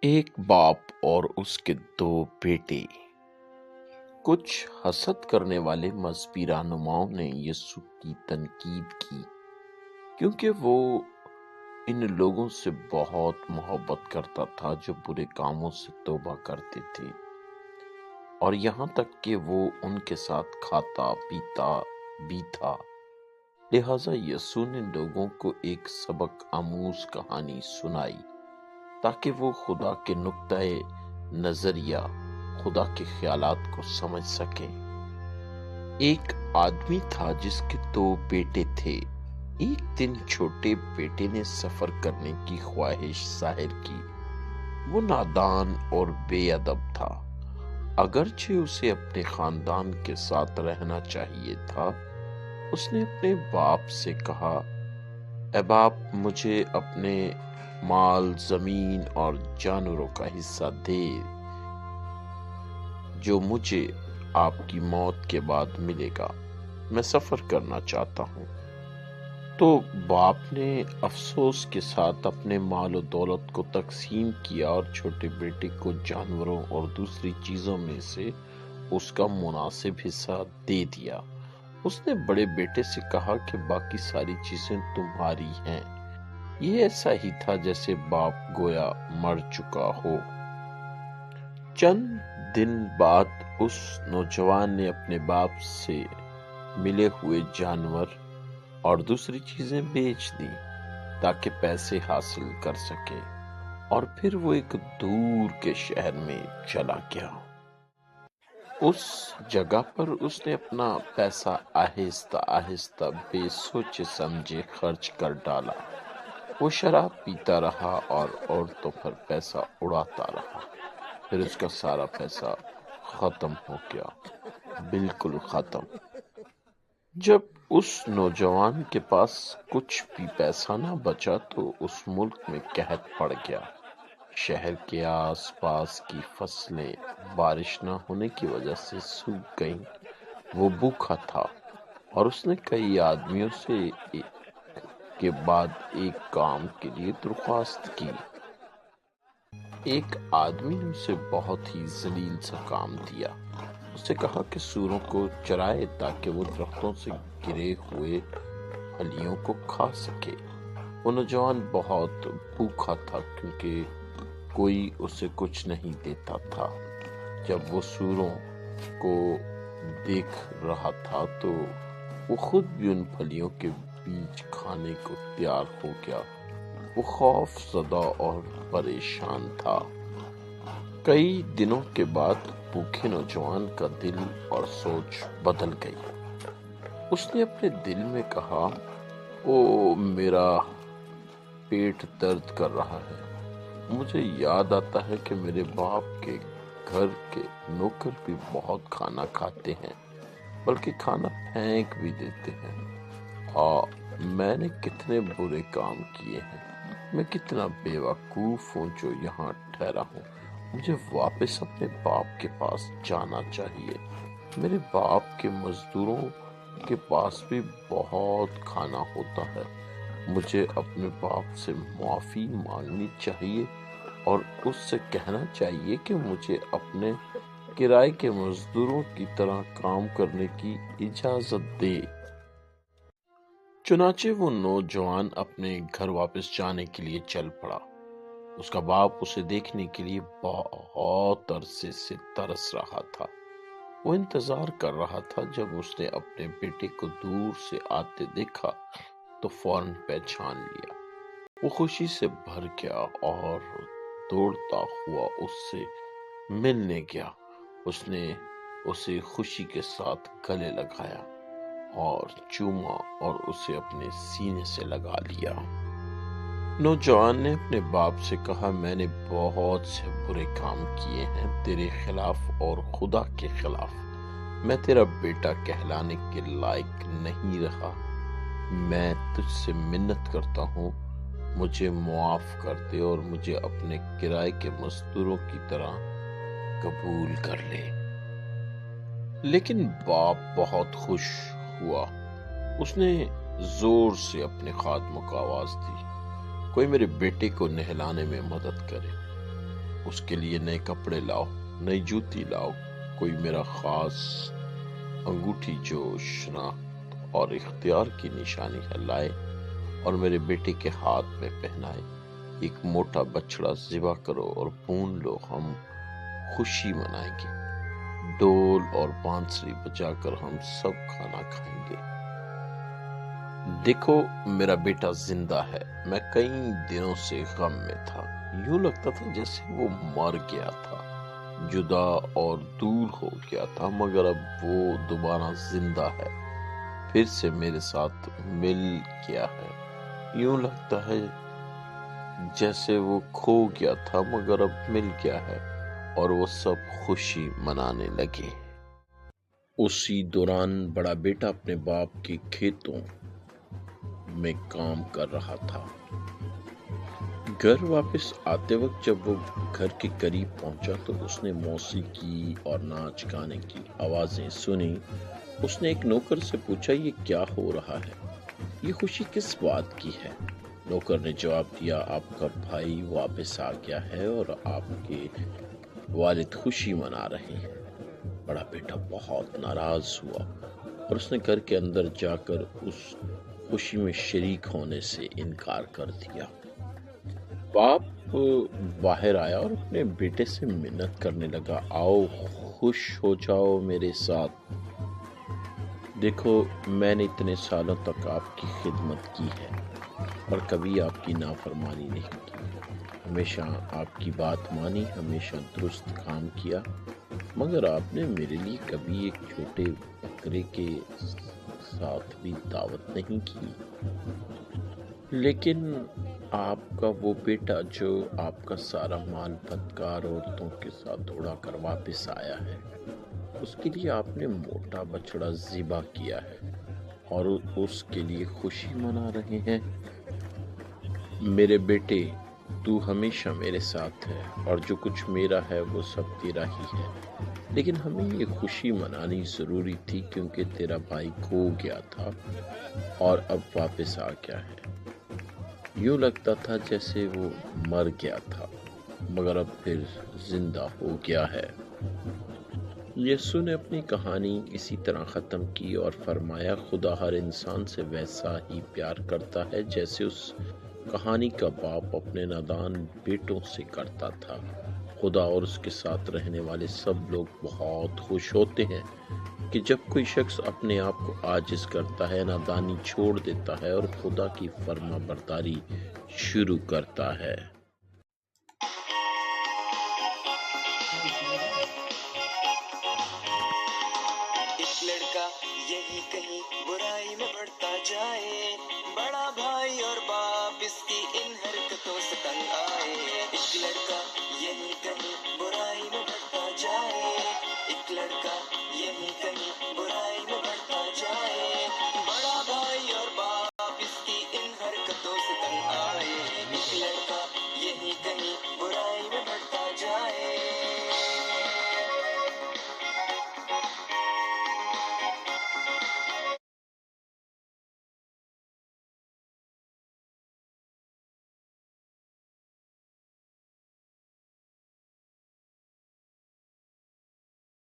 ایک باپ اور اس کے دو بیٹے۔ کچھ حسد کرنے والے مذہبی رہنماؤں نے یسوع کی تنقید کی کیونکہ وہ ان لوگوں سے بہت محبت کرتا تھا جو برے کاموں سے توبہ کرتے تھے، اور یہاں تک کہ وہ ان کے ساتھ کھاتا پیتا بھی تھا۔ لہٰذا یسوع نے لوگوں کو ایک سبق آموز کہانی سنائی تاکہ وہ خدا کے نقطۂ نظریہ، خدا کے خیالات کو سمجھ سکیں۔ ایک آدمی تھا جس کے دو بیٹے تھے۔ ایک دن چھوٹے بیٹے نے سفر کرنے کی خواہش ظاہر کی۔ وہ نادان اور بے ادب تھا۔ اگرچہ اسے اپنے خاندان کے ساتھ رہنا چاہیے تھا، اس نے اپنے باپ سے کہا، اے باپ، مجھے اپنے مال، زمین اور جانوروں کا حصہ دے جو مجھے آپ کی موت کے بعد ملے گا، میں سفر کرنا چاہتا ہوں۔ تو باپ نے افسوس کے ساتھ اپنے مال و دولت کو تقسیم کیا اور چھوٹے بیٹے کو جانوروں اور دوسری چیزوں میں سے اس کا مناسب حصہ دے دیا۔ اس نے بڑے بیٹے سے کہا کہ باقی ساری چیزیں تمہاری ہیں۔ یہ ایسا ہی تھا جیسے باپ گویا مر چکا ہو۔ چند دن بعد اس نوجوان نے اپنے باپ سے ملے ہوئے جانور اور دوسری چیزیں بیچ دیں تاکہ پیسے حاصل کر سکے، اور پھر وہ ایک دور کے شہر میں چلا گیا۔ اس جگہ پر اس نے اپنا پیسہ آہستہ آہستہ بے سوچے سمجھے خرچ کر ڈالا۔ وہ شراب پیتا رہا اور عورتوں پر پیسہ اڑاتا رہا۔ پھر اس کا سارا پیسہ ختم ہو گیا، بالکل ختم۔ جب اس نوجوان کے پاس کچھ بھی پیسہ نہ بچا تو اس ملک میں قحط پڑ گیا۔ شہر کے آس پاس کی فصلیں بارش نہ ہونے کی وجہ سے سوکھ گئیں۔ وہ بھوکا تھا اور اس نے کئی آدمیوں سے کے بعد ایک کام کے لیے درخواست کی۔ ایک آدمی نے اسے بہت ہی ذلیل سا کام دیا۔ اسے کہا کہ سوروں کو چرائے تاکہ وہ درختوں سے گرے ہوئے پھلیوں کو کھا سکے۔ وہ نوجوان بہت بھوکا تھا کیونکہ کوئی اسے کچھ نہیں دیتا تھا۔ جب وہ سوروں کو دیکھ رہا تھا تو وہ خود بھی ان پھلیوں کے بیج کھانے کو تیار ہو گیا۔ وہ خوف زدہ اور پریشان تھا۔ کئی دنوں کے بعد بھوکے نوجوان کا دل اور سوچ بدل گئی۔ اس نے اپنے دل میں کہا، او میرا پیٹ درد کر رہا ہے۔ مجھے یاد آتا ہے کہ میرے باپ کے گھر کے نوکر بھی بہت کھانا کھاتے ہیں، بلکہ کھانا پھینک بھی دیتے ہیں۔ میں نے کتنے برے کام کیے ہیں۔ میں کتنا بے وقوف ہوں جو یہاں ٹھہرا ہوں۔ مجھے واپس اپنے باپ کے پاس جانا چاہیے۔ میرے باپ کے مزدوروں کے پاس بھی بہت کھانا ہوتا ہے۔ مجھے اپنے باپ سے معافی مانگنی چاہیے اور اس سے کہنا چاہیے کہ مجھے اپنے کرائے کے مزدوروں کی طرح کام کرنے کی اجازت دے۔ چنانچہ وہ نوجوان اپنے گھر واپس جانے کے لیے چل پڑا۔ اس کا باپ اسے دیکھنے کے لیے بہت عرصے سے ترس رہا تھا۔ وہ انتظار کر رہا تھا۔ جب اس نے اپنے بیٹے کو دور سے آتے دیکھا تو فوراً پہچان لیا۔ وہ خوشی سے بھر گیا اور دوڑتا ہوا اس سے ملنے گیا۔ اس نے اسے خوشی کے ساتھ گلے لگایا اور چوما اور اسے اپنے سینے سے لگا لیا۔ نوجوان نے اپنے باپ سے کہا، میں نے بہت سے برے کام کیے ہیں تیرے خلاف اور خدا کے خلاف۔ میں تیرا بیٹا کہلانے کے لائق نہیں رہا۔ میں تجھ سے منت کرتا ہوں، مجھے معاف کر دے اور مجھے اپنے کرائے کے مزدوروں کی طرح قبول کر لے۔ لیکن باپ بہت خوش ہوا۔ اس نے زور سے اپنے خادموں کو آواز دی، کوئی میرے بیٹے کو نہلانے میں مدد کرے۔ اس کے لیے نئے کپڑے لاؤ، نئی جوتی لاؤ، کوئی میرا خاص انگوٹھی جو شناخت اور اختیار کی نشانی ہے لائے اور میرے بیٹے کے ہاتھ میں پہنائے۔ ایک موٹا بچڑا ذبح کرو اور بھون لو، ہم خوشی منائیں گے۔ ڈول اور بانسری بجا کر ہم سب کھانا کھائیں گے۔ دیکھو میرا بیٹا زندہ ہے۔ میں کئی دنوں سے غم میں تھا، یوں لگتا تھا جیسے وہ مر گیا تھا، جدا اور دور ہو گیا تھا، مگر اب وہ دوبارہ زندہ ہے، پھر سے میرے ساتھ مل گیا ہے۔ یوں لگتا ہے جیسے وہ کھو گیا تھا مگر اب مل گیا ہے، اور وہ سب خوشی منانے لگے۔ اسی دوران بڑا بیٹا اپنے باپ کے کھیتوں میں کام کر رہا تھا۔ گھر واپس آتے وقت جب وہ گھر کے قریب پہنچا تو اس نے موسیقی اور ناچ گانے کی آوازیں سنی۔ اس نے ایک نوکر سے پوچھا، یہ کیا ہو رہا ہے؟ یہ خوشی کس بات کی ہے؟ نوکر نے جواب دیا، آپ کا بھائی واپس آ گیا ہے اور آپ کے والد خوشی منا رہے ہیں۔ بڑا بیٹا بہت ناراض ہوا اور اس نے گھر کے اندر جا کر اس خوشی میں شریک ہونے سے انکار کر دیا۔ باپ باہر آیا اور اپنے بیٹے سے منت کرنے لگا، آؤ خوش ہو جاؤ میرے ساتھ۔ دیکھو میں نے اتنے سالوں تک آپ کی خدمت کی ہے اور کبھی آپ کی نافرمانی نہیں کی، ہمیشہ آپ کی بات مانی، ہمیشہ درست کام کیا، مگر آپ نے میرے لیے کبھی ایک چھوٹے بکرے کے ساتھ بھی دعوت نہیں کی۔ لیکن آپ کا وہ بیٹا جو آپ کا سارا مال بدکار عورتوں کے ساتھ اڑا کر واپس آیا ہے، اس کے لیے آپ نے موٹا بچڑا ذبح کیا ہے اور اس کے لیے خوشی منا رہے ہیں۔ میرے بیٹے، تو ہمیشہ میرے ساتھ ہے اور جو کچھ میرا ہے وہ سب تیرا ہی ہے، لیکن ہمیں یہ خوشی منانی ضروری تھی کیونکہ تیرا بھائی کھو گیا تھا اور اب واپس آ گیا ہے۔ یوں لگتا تھا جیسے وہ مر گیا تھا مگر اب پھر زندہ ہو گیا ہے۔ یسوع نے اپنی کہانی اسی طرح ختم کی اور فرمایا، خدا ہر انسان سے ویسا ہی پیار کرتا ہے جیسے اس کہانی کا باپ اپنے نادان بیٹوں سے کرتا تھا۔ خدا اور اس کے ساتھ رہنے والے سب لوگ بہت خوش ہوتے ہیں کہ جب کوئی شخص اپنے آپ کو عاجز کرتا ہے، نادانی چھوڑ دیتا ہے اور خدا کی فرما برداری شروع کرتا ہے۔ ایک لڑکا یہی کہیں برائی میں بڑھتا جائے، بڑا بھائی اور باپ اس کی